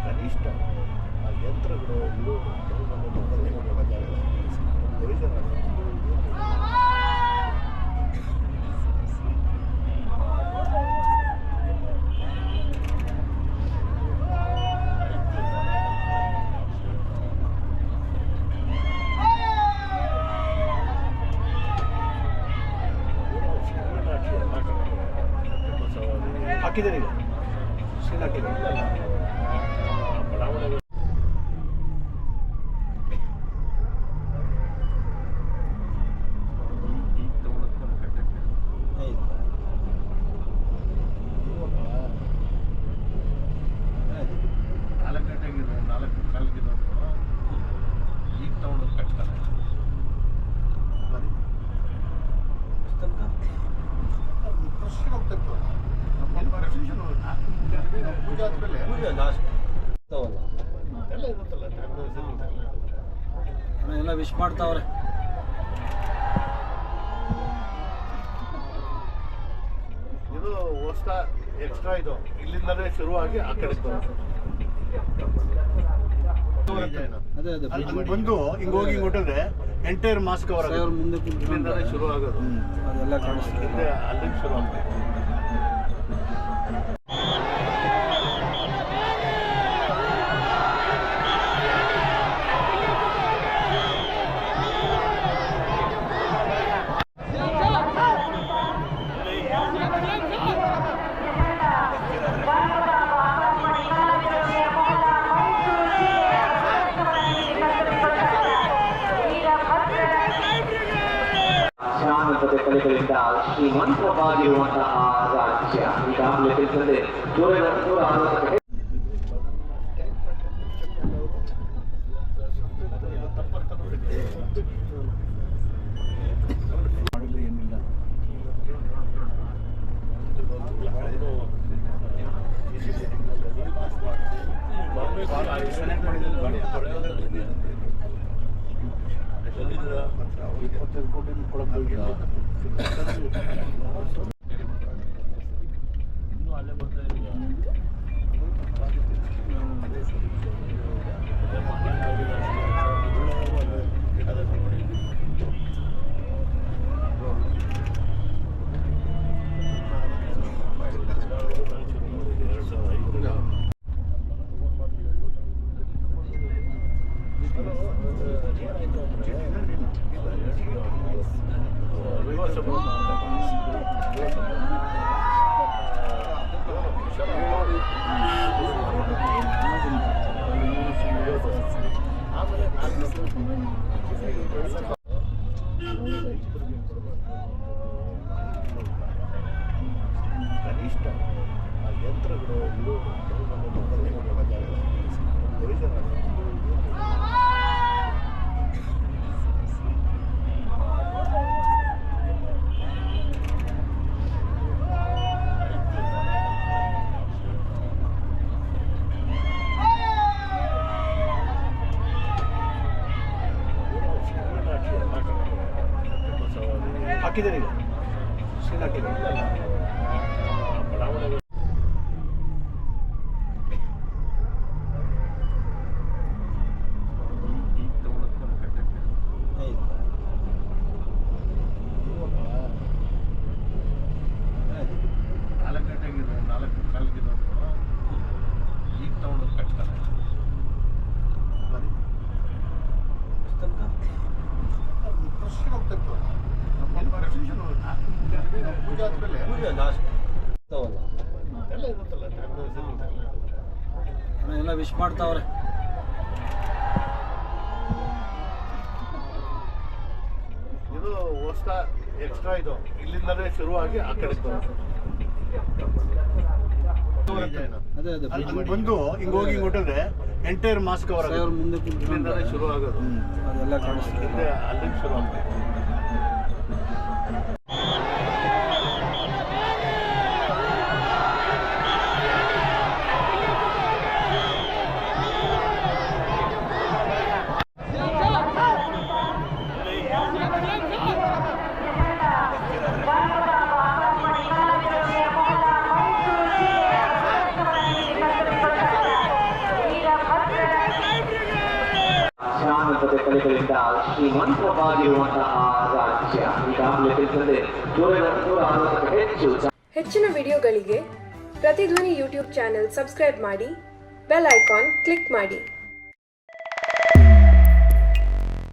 ಕನಿಷ್ಠ ಆ ಯಂತ್ರಗಳು ಇವು ಹಾಕಿದ್ದಾರೆ ಈಗ ಸ್ಕ್ರೀನ್ ಹಾಕಿದ್ದಾರೆ. ಎಲ್ಲ ವಿಶ್ ಮಾಡ್ತಾವ್ರೆ. ಇದು ವರ್ಷ ಎಕ್ಸ್ಟ್ರಾ ಇದು ಇಲ್ಲಿಂದಲೇ ಶುರುವಾಗಿ ಆ ಕಡೆ ಬಂದು ಹಿಂಗ್ ಹೋಗಿ ಹಿಂಗ್ ಹೊಟ್ಟಿದ್ರೆ ಎಂಟೈರ್ ಮಾಸ್ಕ್ ಅವರ ಮುಂದೆ ಇಲ್ಲಿಂದಲೇ ಶುರು ಆಗೋದು. ಅದೆಲ್ಲ ಕಾಣಿಸ್ತಿದೆ. ಅಲ್ಲಿಂದ ಶುರು ಆಗ್ತದೆ. ಕಲೆಗಳಿಂದ ಶ್ರೀಮಂತವಾಗಿರುವಂತಹ ರಾಜ್ಯ. ಈಗಾಗಲೇ ತಿಳಿಸದೆ ಕನಿಷ್ಠ ಆ ಯಂತ್ರಗಳು ಇವು ಹಾಕಿದ್ದಾರೆ ಈಗ ಸ್ಕ್ರೀನ್ ಹಾಕಿದ್ದಾರೆ. ಪೂಜೆ ಆದ್ಮೇಲೆ ಪೂಜೆ ಲಾಸ್ಟ್ ಎಲ್ಲ ಇರುತ್ತಲ್ಲ ಅಣ್ಣ ಎಲ್ಲ ವಿಶ್ ಮಾಡ್ತಾವ್ರೆ. ಇದು ವರ್ಷ ಎಕ್ಸ್ಟ್ರಾ ಇದು ಇಲ್ಲಿಂದನೇ ಶುರುವಾಗಿ ಆ ಕಡೆ ಅದೇ ಅದೇ ಅಲ್ಲಿ ಬಂದು ಹಿಂಗ್ ಹೋಗಿ ಹಿಂಗ್ ಹೊಟ್ಟಿದ್ರೆ ಎಂಟೈರ್ ಮಾಸ್ಕ್ ಅವರ ಅವ್ರ ಮುಂದೆ ಇಲ್ಲಿಂದನೇ ಶುರು ಆಗೋದು ಅದೆಲ್ಲ ಕಾಣಿಸ್ತಿದೆ. ಹಿಂದೆ ಅಲ್ಲಿಂದ ಶುರು ಆಗ್ತದೆ. ಶಾಂತತೆ ಕಲೆಗಳಿಂದ ಶ್ರೀಮಂತವಾಗಿರುವಂತಹ ರಾಜ್ಯ. ಈಗಾಗಲೇ ತಿಳಿದಂತೆ 160 ಹೆಚ್ಚು ಹೆಚ್ಚಿನ ವಿಡಿಯೋಗಳಿಗೆ ಪ್ರತಿಧ್ವನಿ ಯೂಟ್ಯೂಬ್ ಚಾನೆಲ್ ಸಬ್ಸ್ಕ್ರೈಬ್ ಮಾಡಿ, ಬೆಲ್ ಐಕಾನ್ ಕ್ಲಿಕ್ ಮಾಡಿ.